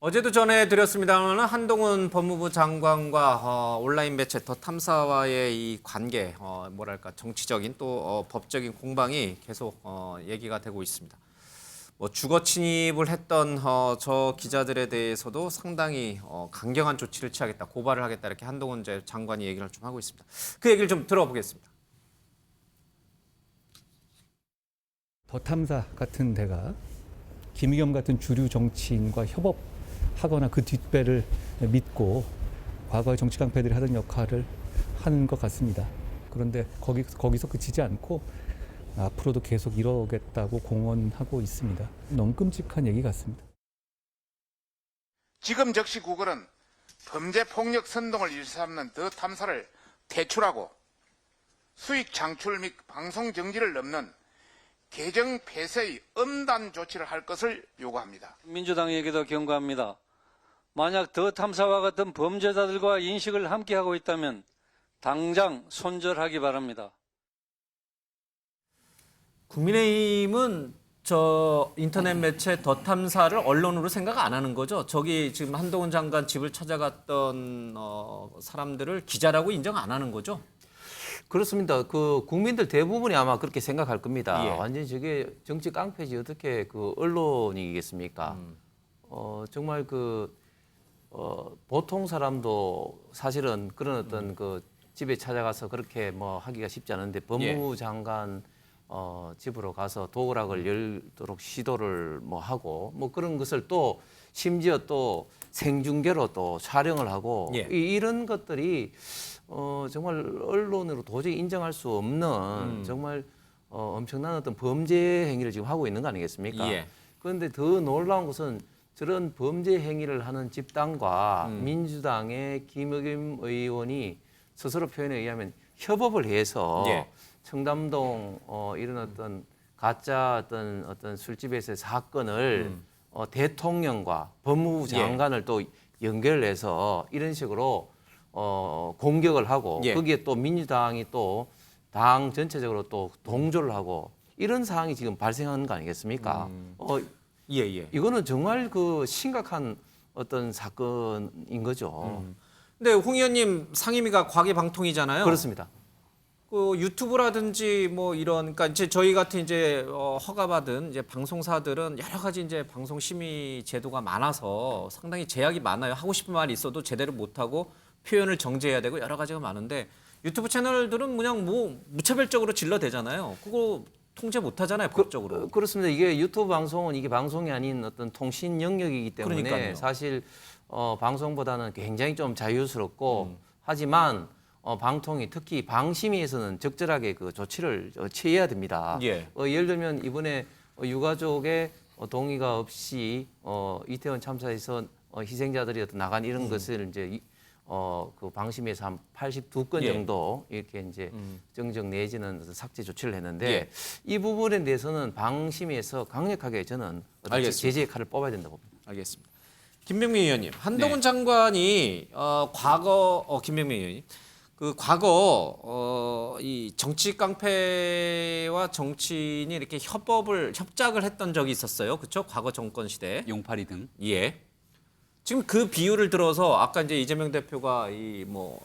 어제도 전해드렸습니다만 한동훈 법무부 장관과 온라인 매체 더 탐사와의 이 관계, 뭐랄까 정치적인 또 법적인 공방이 계속 얘기가 되고 있습니다. 뭐 주거 침입을 했던 저 기자들에 대해서도 상당히 강경한 조치를 취하겠다, 고발을 하겠다 이렇게 한동훈 장관이 얘기를 좀 하고 있습니다. 그 얘기를 좀 들어보겠습니다. 더 탐사 같은 데가 김의겸 같은 주류 정치인과 협업하거나 그 뒷배를 믿고 과거의 정치 깡패들이 하던 역할을 하는 것 같습니다. 그런데 거기서 그치지 않고 앞으로도 계속 이러겠다고 공언하고 있습니다. 너무 끔찍한 얘기 같습니다. 지금 즉시 구글은 범죄 폭력 선동을 일삼는 더 탐사를 퇴출하고 수익 창출 및 방송 정지를 넘는 계정 폐쇄의 엄단 조치를 할 것을 요구합니다. 민주당에게도 경고합니다. 만약 더 탐사와 같은 범죄자들과 인식을 함께하고 있다면 당장 손절하기 바랍니다. 국민의힘은 저 인터넷 매체 더 탐사를 언론으로 생각 안 하는 거죠? 저기 지금 한동훈 장관 집을 찾아갔던 사람들을 기자라고 인정 안 하는 거죠? 그렇습니다. 그 국민들 대부분이 아마 그렇게 생각할 겁니다. 예. 완전히 저게 정치 깡패지 어떻게 그 언론이겠습니까? 정말 보통 사람도 사실은 그런 어떤 그 집에 찾아가서 그렇게 뭐 하기가 쉽지 않은데 법무부 장관 집으로 가서 도어락을 열도록 시도를 뭐 하고 뭐 그런 것을 또 심지어 또 생중계로 또 촬영을 하고 예. 이런 것들이 정말 언론으로 도저히 인정할 수 없는 정말 엄청난 어떤 범죄 행위를 지금 하고 있는 거 아니겠습니까? 예. 그런데 더 놀라운 것은 저런 범죄 행위를 하는 집단과 민주당의 김의겸 의원이 스스로 표현에 의하면 협업을 해서 예. 청담동 이런 어떤 가짜 어떤 술집에서의 사건을 대통령과 법무부 장관을 또 연결해서 이런 식으로 공격을 하고 예. 거기에 또 민주당이 또 당 전체적으로 또 동조를 하고 이런 상황이 지금 발생하는 거 아니겠습니까? 예, 예. 이거는 정말 그 심각한 어떤 사건인 거죠. 근데 홍 의원님 상임위가 과기방통이잖아요. 그렇습니다. 그 유튜브라든지 뭐 이런, 그러니까 이제 저희 같은 이제 허가받은 이제 방송사들은 여러 가지 이제 방송 심의 제도가 많아서 상당히 제약이 많아요. 하고 싶은 말이 있어도 제대로 못 하고 표현을 정제해야 되고 여러 가지가 많은데 유튜브 채널들은 그냥 뭐 무차별적으로 질러대잖아요. 그거 통제 못 하잖아요, 법적으로. 그렇습니다. 이게 유튜브 방송은 이게 방송이 아닌 어떤 통신 영역이기 때문에 그러니까요. 사실 방송보다는 굉장히 좀 자유스럽고 하지만 방통위 특히 방심위에서는 적절하게 그 조치를 취해야 됩니다. 예. 예를 들면 이번에 유가족의 동의가 없이 이태원 참사에서 희생자들이 어떤 나간 이런 것을 이제 그 방심위에서 한 82건 예. 정도 이렇게 이제 정정 내지는 삭제 조치를 했는데 예. 이 부분에 대해서는 방심위에서 강력하게 저는 어떤 알겠습니다. 제재의 칼을 뽑아야 된다고 봅니다. 알겠습니다. 김병민 의원님, 한동훈 네. 장관이 과거 김병민 의원님 그 과거 이 정치 깡패와 정치인이 이렇게 협작을 했던 적이 있었어요, 그렇죠? 과거 정권 시대에. 용팔이 등. 예. 지금 그 비유를 들어서 아까 이제 이재명 대표가 이 뭐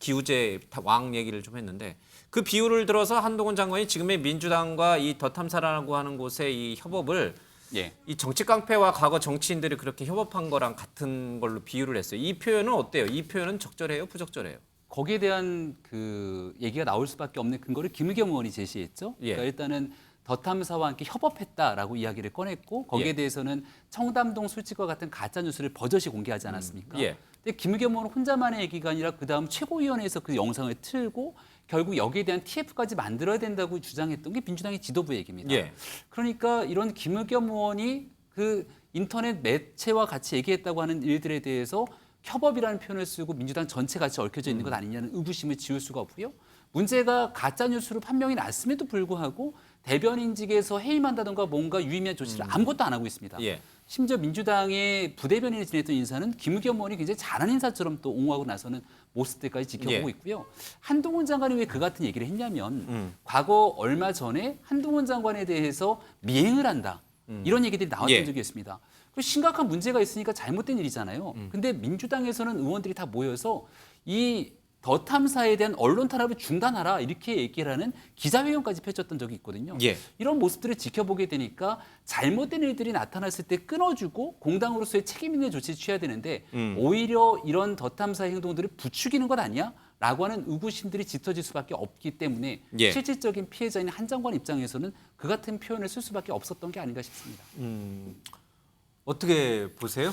기우제 왕 얘기를 좀 했는데 그 비유를 들어서 한동훈 장관이 지금의 민주당과 이 더 탐사라고 하는 곳의 이 협업을 예. 이 정치 깡패와 과거 정치인들이 그렇게 협업한 거랑 같은 걸로 비유를 했어요. 이 표현은 어때요? 이 표현은 적절해요? 부적절해요? 거기에 대한 그 얘기가 나올 수밖에 없는 근거를 김의겸 의원이 제시했죠. 예. 그러니까 일단은 더 탐사와 함께 협업했다라고 이야기를 꺼냈고 거기에 예. 대해서는 청담동 술집과 같은 가짜 뉴스를 버젓이 공개하지 않았습니까? 예. 근데 김의겸 의원은 혼자만의 얘기가 아니라 그 다음 최고위원회에서 그 영상을 틀고 결국 여기에 대한 TF까지 만들어야 된다고 주장했던 게 민주당의 지도부 얘기입니다. 예. 그러니까 이런 김의겸 의원이 그 인터넷 매체와 같이 얘기했다고 하는 일들에 대해서 협업이라는 표현을 쓰고 민주당 전체 같이 얽혀져 있는 것 아니냐는 의구심을 지울 수가 없고요. 문제가 가짜 뉴스로 판명이 났음에도 불구하고 대변인직에서 해임한다던가 뭔가 유의미한 조치를 아무것도 안 하고 있습니다. 예. 심지어 민주당의 부대변인을 지냈던 인사는 김의겸 의원이 굉장히 잘하는 인사처럼 또 옹호하고 나서는 모습들까지 지켜보고 예. 있고요. 한동훈 장관이 왜 그 같은 얘기를 했냐면 과거 얼마 전에 한동훈 장관에 대해서 미행을 한다. 이런 얘기들이 나왔던 예. 적이 있습니다. 그 심각한 문제가 있으니까 잘못된 일이잖아요. 근데 민주당에서는 의원들이 다 모여서 이 더 탐사에 대한 언론 탄압을 중단하라 이렇게 얘기를 하는 기자회견까지 펼쳤던 적이 있거든요. 예. 이런 모습들을 지켜보게 되니까 잘못된 일들이 나타났을 때 끊어주고 공당으로서의 책임 있는 조치를 취해야 되는데 오히려 이런 더 탐사 행동들을 부추기는 것 아니야? 라고 하는 의구심들이 짙어질 수밖에 없기 때문에 예. 실질적인 피해자인 한장관 입장에서는 그 같은 표현을 쓸 수밖에 없었던 게 아닌가 싶습니다. 어떻게 보세요?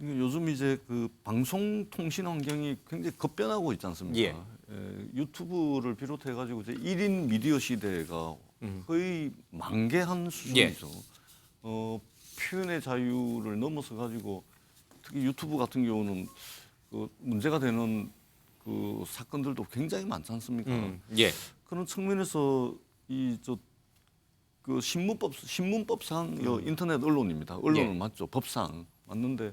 이게 요즘 이제 그 방송통신 환경이 굉장히 급변하고 있지 않습니까? 예. 유튜브를 비롯해 가지고 이제 1인 미디어 시대가 거의 만개한 수준이죠. 표현의 자유를 넘어서 가지고 특히 유튜브 같은 경우는 그 문제가 되는 그 사건들도 굉장히 많지 않습니까? 예. 그런 측면에서 그 신문법상 인터넷 언론입니다. 언론은 예. 맞죠. 법상 맞는데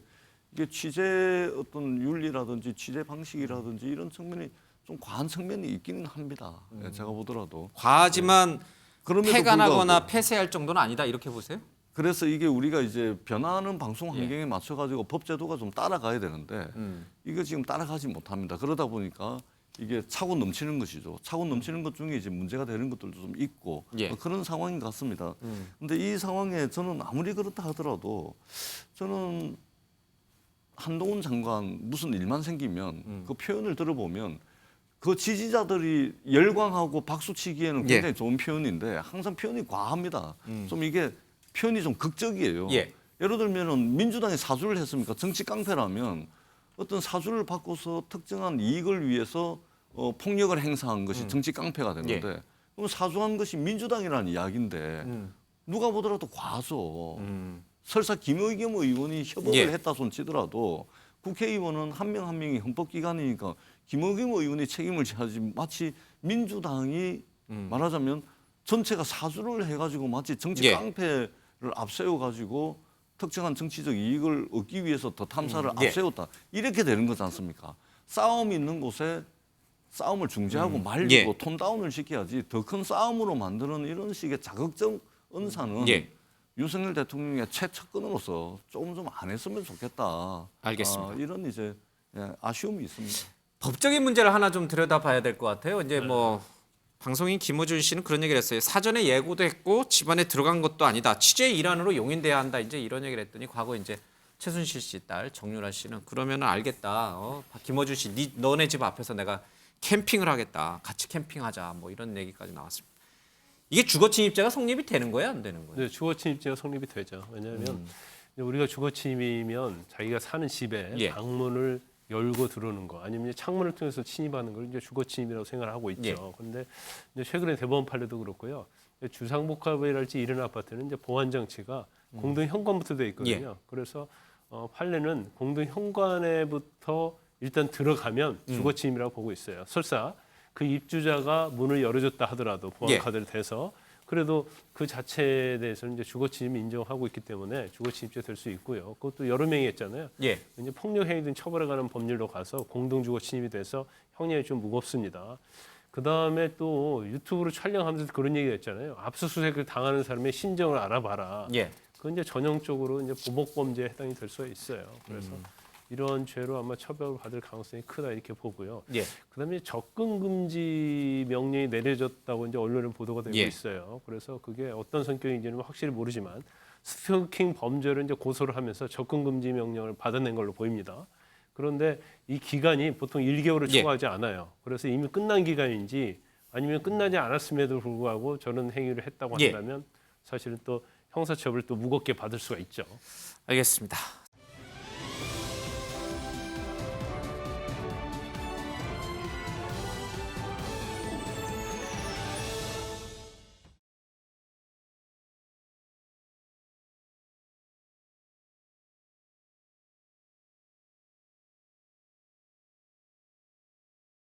이게 취재 어떤 윤리라든지 취재 방식이라든지 이런 측면이 좀 과한 측면이 있기는 합니다. 예, 제가 보더라도 과하지만 그럼에도 폐간하거나 불구하고 폐쇄할 정도는 아니다 이렇게 보세요? 그래서 이게 우리가 이제 변화하는 방송 예. 환경에 맞춰 가지고 법 제도가 좀 따라가야 되는데 이거 지금 따라가지 못합니다. 그러다 보니까 이게 차고 넘치는 것이죠. 차고 넘치는 것 중에 이제 문제가 되는 것들도 좀 있고 예. 그런 상황인 것 같습니다. 근데 이 상황에 저는 아무리 그렇다 하더라도 저는 한동훈 장관 무슨 일만 생기면 그 표현을 들어보면 그 지지자들이 열광하고 박수치기에는 예. 굉장히 좋은 표현인데 항상 표현이 과합니다. 좀 이게 표현이 좀 극적이에요. 예. 예를 들면은 민주당이 사주를 했습니까? 정치 깡패라면 어떤 사주를 바꿔서 특정한 이익을 위해서 폭력을 행사한 것이 정치 깡패가 되는데 그럼 사주한 것이 민주당이라는 이야기인데 누가 보더라도 과하죠. 설사 김의겸 의원이 협업을 예. 했다 손치더라도 국회의원은 한 명 한 명이 헌법기관이니까 김의겸 의원이 책임을 져야지 마치 민주당이 말하자면 전체가 사주를 해가지고 마치 정치 예. 깡패를 앞세워가지고 특정한 정치적 이익을 얻기 위해서 더 탐사를 예. 앞세웠다. 이렇게 되는 거지 않습니까? 싸움이 있는 곳에 싸움을 중재하고 말리고 예. 톤 다운을 시켜야지 더 큰 싸움으로 만드는 이런 식의 자극적 언사는 예. 윤석열 대통령의 최측근으로서 조금 좀 안 했으면 좋겠다. 알겠습니다. 이런 이제 아쉬움이 있습니다. 법적인 문제를 하나 좀 들여다봐야 될 것 같아요. 이제 뭐 방송인 김어준 씨는 그런 얘기를 했어요. 사전에 예고도 했고 집안에 들어간 것도 아니다. 취재 일환으로 용인돼야 한다. 이제 이런 얘기를 했더니 과거 이제 최순실 씨 딸 정유라 씨는 그러면은 알겠다. 김어준 씨, 너네 집 앞에서 내가 캠핑을 하겠다. 같이 캠핑하자. 뭐 이런 얘기까지 나왔습니다. 이게 주거침입죄가 성립이 되는 거예요, 안 되는 거예요? 네, 주거침입죄가 성립이 되죠. 왜냐하면 이제 우리가 주거침입이면 자기가 사는 집에 예. 방문을 열고 들어오는 거 아니면 창문을 통해서 침입하는 걸 이제 주거침입이라고 생각을 하고 있죠. 예. 그런데 이제 최근에 대법원 판례도 그렇고요. 주상복합이랄지 이런 아파트는 이제 보안 장치가 공동 현관부터 돼 있거든요. 그래서 판례는 공동 현관에부터 일단 들어가면 주거침입이라고 보고 있어요. 설사 그 입주자가 문을 열어줬다 하더라도 보안 예. 카드를 대서 그래도 그 자체에 대해서는 이제 주거침입 인정하고 있기 때문에 주거침입죄 될 수 있고요. 그것도 여러 명이 했잖아요. 예. 이제 폭력 행위든 처벌에 관한 법률로 가서 공동 주거침입이 돼서 형량이 좀 무겁습니다. 그 다음에 또 유튜브로 촬영하면서 그런 얘기가 있잖아요. 압수수색을 당하는 사람의 신정을 알아봐라. 예. 그건 이제 전형적으로 이제 보복범죄에 해당이 될 수가 있어요. 그래서 이런 죄로 아마 처벌을 받을 가능성이 크다 이렇게 보고요. 예. 그다음에 접근 금지 명령이 내려졌다고 이제 언론에 보도가 되고 예. 있어요. 그래서 그게 어떤 성격인지는 확실히 모르지만 스토킹 범죄를 이제 고소를 하면서 접근 금지 명령을 받아낸 걸로 보입니다. 그런데 이 기간이 보통 1개월을 예. 초과하지 않아요. 그래서 이미 끝난 기간인지 아니면 끝나지 않았음에도 불구하고 저런 행위를 했다고 예. 한다면 사실은 또 형사처벌을 또 무겁게 받을 수가 있죠. 알겠습니다.